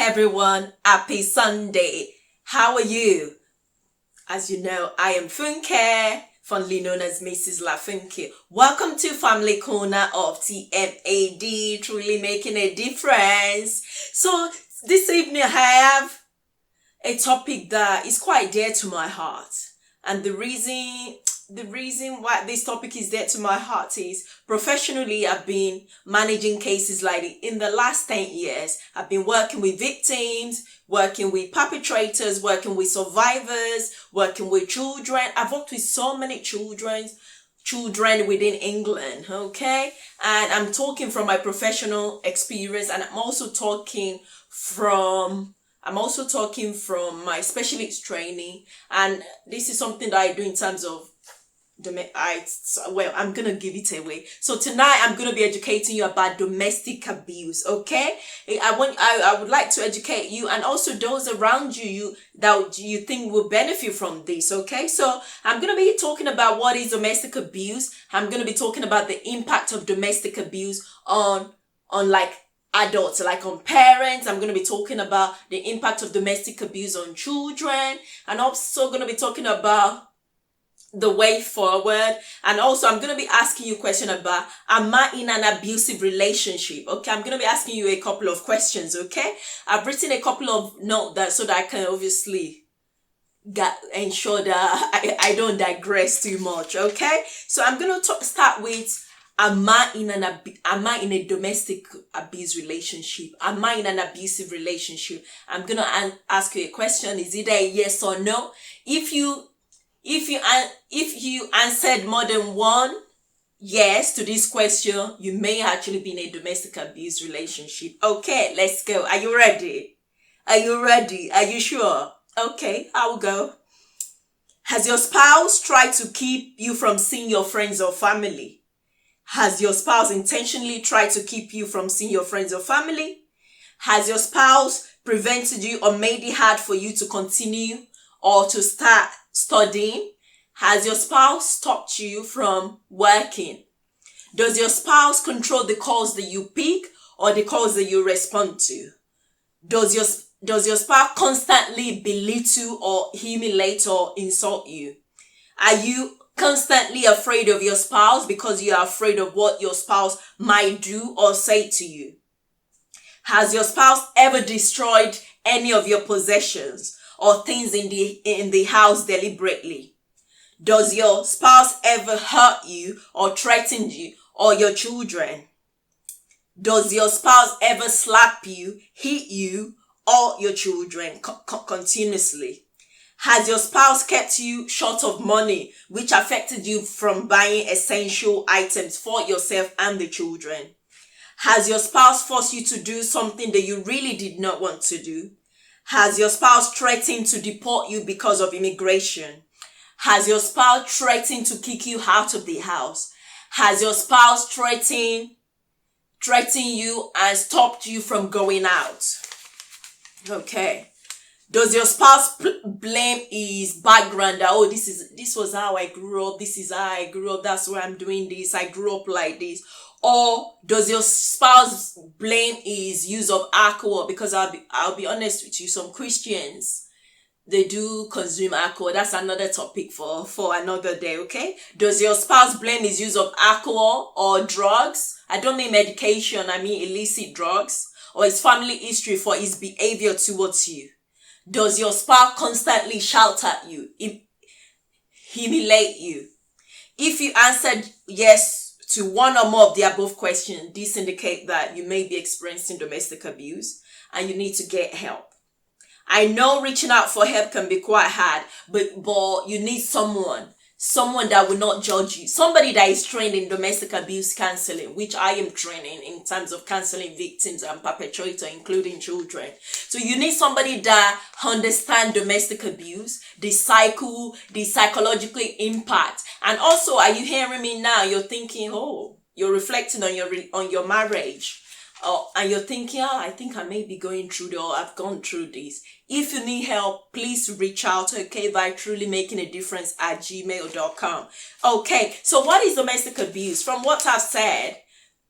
everyone, happy Sunday. How are you? As you know, I am Funke, fondly known as Mysses Lafunky. Welcome to Family Corner of TMAD, truly making a difference. So this evening I have a topic that is quite dear to my heart. And the reason why this topic is dear to my heart is professionally I've been managing cases like it. In the last 10 years, I've been working with victims, working with perpetrators, working with survivors, working with children. I've worked with so many children within England, okay? And I'm talking from my professional experience, and I'm also talking from my specialist training, and this is something that I do in terms of I'm gonna give it away. So tonight I'm gonna be educating you about domestic abuse. Okay, I would like to educate you and also those around you that you think will benefit from this. Okay, so I'm gonna be talking about what is domestic abuse. I'm gonna be talking about the impact of domestic abuse on like adults, like on parents. I'm going to be talking about the impact of domestic abuse on children, and also going to be talking about the way forward. And also I'm going to be asking you a question about, am I in an abusive relationship? Okay, I'm going to be asking you a couple of questions. Okay, I've written a couple of notes so that I can obviously ensure that I don't digress too much. Okay, so I'm going to start with, am I in a domestic abuse relationship? Am I in an abusive relationship? I'm going to ask you a question. Is it a yes or no? If you answered more than one yes to this question, you may actually be in a domestic abuse relationship. Okay, let's go. Are you ready? Are you sure? Okay, I'll go. Has your spouse tried to keep you from seeing your friends or family? Has your spouse intentionally tried to keep you from seeing your friends or family? Has your spouse prevented you or made it hard for you to continue or to start studying? Has your spouse stopped you from working? Does your spouse control the calls that you pick or the calls that you respond to? Does your spouse constantly belittle or humiliate or insult you? Are you constantly afraid of your spouse because you are afraid of what your spouse might do or say to you? Has your spouse ever destroyed any of your possessions or things in the house deliberately? Does your spouse ever hurt you or threaten you or your children? Does your spouse ever slap you, hit you or your children continuously? Has your spouse kept you short of money, which affected you from buying essential items for yourself and the children? Has your spouse forced you to do something that you really did not want to do? Has your spouse threatened to deport you because of immigration? Has your spouse threatened to kick you out of the house? Has your spouse threatened you and stopped you from going out? Okay. Does your spouse blame his background that, oh, this was how I grew up, this is how I grew up, that's why I'm doing this, I grew up like this? Or does your spouse blame his use of alcohol? Because I'll be honest with you, some Christians, they do consume alcohol. That's another topic for another day, okay? Does your spouse blame his use of alcohol or drugs? I don't mean medication, I mean illicit drugs. Or his family history for his behavior towards you? Does your spouse constantly shout at you, humiliate you? If you answered yes to one or more of the above questions, this indicates that you may be experiencing domestic abuse and you need to get help. I know reaching out for help can be quite hard, but you need someone that will not judge you. Somebody that is trained in domestic abuse counseling, which I am training in terms of counseling victims and perpetrators, including children. So you need somebody that understands domestic abuse, the cycle, the psychological impact. And also, are you hearing me now? You're thinking, oh, you're reflecting on your marriage. And you're thinking, I think I may be going through or I've gone through this. If you need help, please reach out, okay, by trulymakingadifference@gmail.com. Okay, so what is domestic abuse? From what I've said,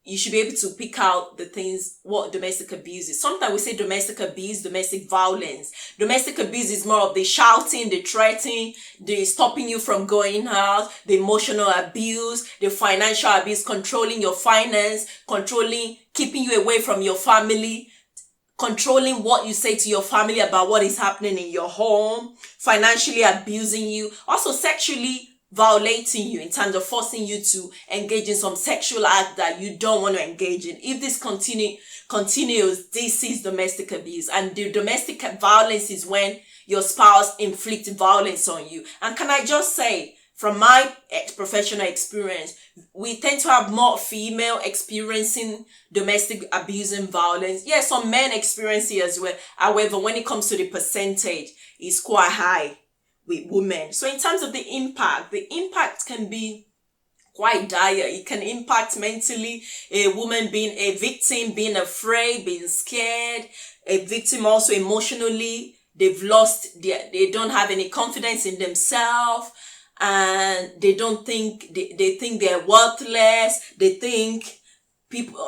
you should be able to pick out the things, what domestic abuse is. Sometimes we say domestic abuse, domestic violence. Domestic abuse is more of the shouting, the threatening, the stopping you from going out, the emotional abuse, the financial abuse, controlling your finance, keeping you away from your family, controlling what you say to your family about what is happening in your home, financially abusing you, also sexually violating you in terms of forcing you to engage in some sexual act that you don't want to engage in. If this continues, this is domestic abuse. And the domestic violence is when your spouse inflicts violence on you. And can I just say, from my professional experience, we tend to have more female experiencing domestic abuse and violence. Yes, some men experience it as well. However, when it comes to the percentage, it's quite high with women. So in terms of the impact can be quite dire. It can impact mentally, a woman being a victim, being afraid, being scared, a victim also emotionally. They don't have any confidence in themselves, and they think they're worthless. They think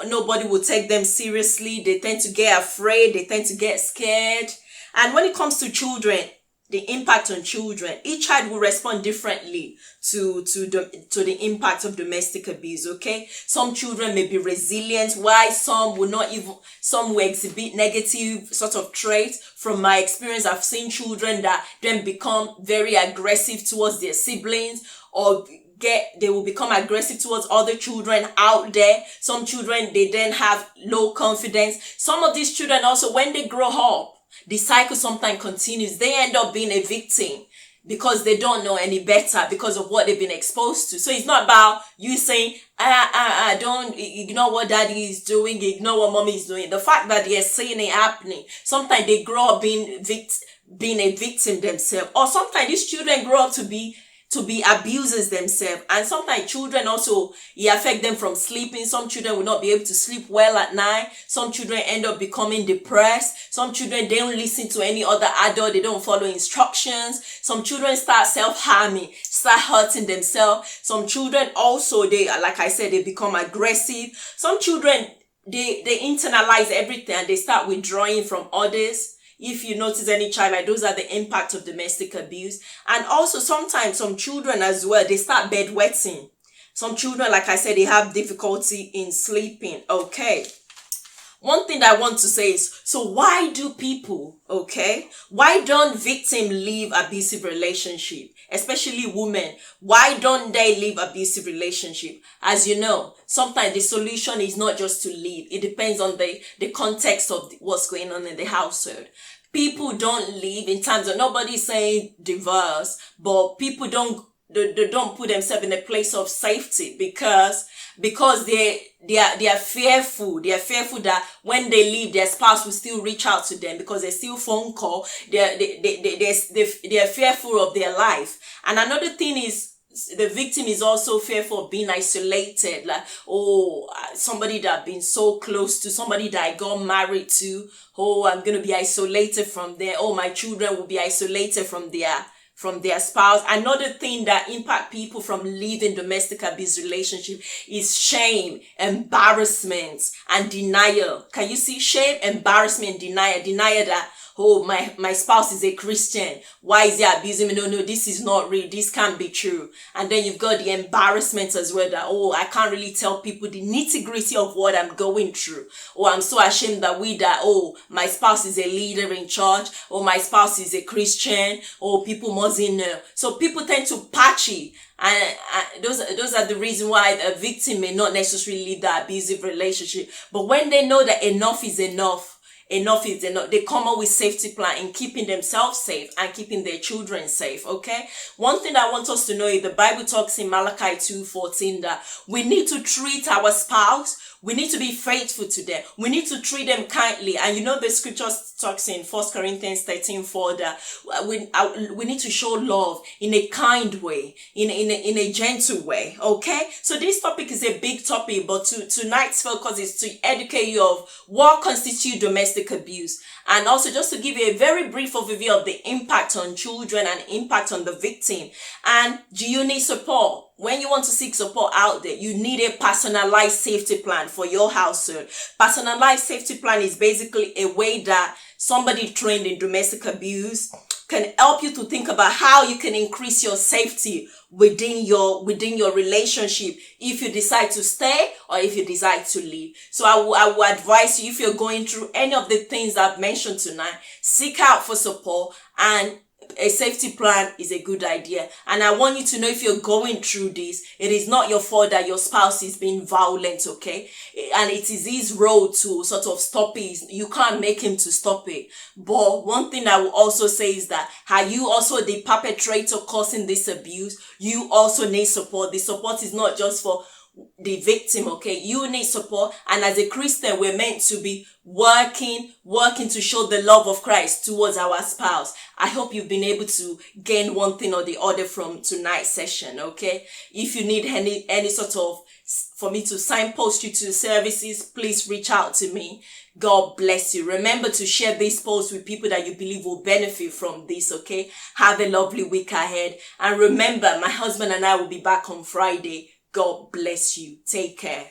nobody will take them seriously. They tend to get afraid. They tend to get scared. And when it comes to children, the impact on children, each child will respond differently to the impact of domestic abuse. Okay, some children may be resilient, while some will exhibit negative sort of traits. From my experience, I've seen children that then become very aggressive towards their siblings, or they will become aggressive towards other children out there. Some children, they then have low confidence. Some of these children also, when they grow up, the cycle sometimes continues. They end up being a victim because they don't know any better because of what they've been exposed to. So it's not about you saying, don't ignore what daddy is doing, ignore what mommy is doing. The fact that they're seeing it happening, sometimes they grow up being a victim themselves, or sometimes these children grow up to be abusers themselves. And sometimes children also, it affect them from sleeping. Some children will not be able to sleep well at night. Some children end up becoming depressed. Some children, they don't listen to any other adult. They don't follow instructions. Some children start self-harming, start hurting themselves. Some children also, like I said, they become aggressive. Some children, they internalize everything and they start withdrawing from others. If you notice any child, like, those are the impact of domestic abuse. And also sometimes some children as well, they start bedwetting. Some children, like I said, they have difficulty in sleeping. Okay. One thing that I want to say is, so why don't victims leave abusive relationship? Especially women. Why don't they leave abusive relationship? As you know, sometimes the solution is not just to leave. It depends on the context of what's going on in the household. People don't leave in terms of, nobody's saying divorce, but people don't put themselves in a place of safety because they are fearful. They are fearful that when they leave, their spouse will still reach out to them because they still phone call. They are fearful of their life. And another thing is, the victim is also fearful of being isolated. Like, somebody that I've been so close to, somebody that I got married to. I'm going to be isolated from them. My children will be isolated from their spouse. Another thing that impact people from leaving domestic abuse relationship is shame, embarrassment, and denial. Can you see shame, embarrassment, and denial? Denial that, my spouse is a Christian. Why is he abusing me? No, this is not real. This can't be true. And then you've got the embarrassment as well that, I can't really tell people the nitty-gritty of what I'm going through. I'm so ashamed that my spouse is a leader in church. My spouse is a Christian. People mustn't know. So people tend to patchy. And those are the reason why a victim may not necessarily leave the abusive relationship. But when they know that enough is enough, they come up with safety plan in keeping themselves safe and keeping their children safe. Okay. One thing I want us to know is the Bible talks in Malachi 2:14 that we need to treat our spouse. We need to be faithful to them. We need to treat them kindly. And the scripture talks in 1 Corinthians 13:4 that we need to show love in a kind way, in a gentle way. Okay. So this topic is a big topic, but tonight's focus is to educate you of what constitutes domestic domestic abuse. And also just to give you a very brief overview of the impact on children and impact on the victim. And do you need support? When you want to seek support out there, you need a personalized safety plan for your household. Personalized safety plan is basically a way that somebody trained in domestic abuse can help you to think about how you can increase your safety within your relationship if you decide to stay or if you decide to leave. So I will advise you, if you're going through any of the things I've mentioned tonight, seek out for support, and a safety plan is a good idea. And I want you to know, if you're going through this, it is not your fault that your spouse is being violent, okay? And it is his role to sort of stop it. You can't make him to stop it. But one thing I will also say is that, are you also the perpetrator causing this abuse? You also need support. The support is not just for the victim, okay? You need support. And as a Christian, we're meant to be working to show the love of Christ towards our spouse. I hope you've been able to gain one thing or the other from tonight's session, okay? If you need any sort of, for me to signpost you to services, please reach out to me. God bless you. Remember to share this post with people that you believe will benefit from this, okay? Have a lovely week ahead. And remember, my husband and I will be back on Friday. God bless you. Take care.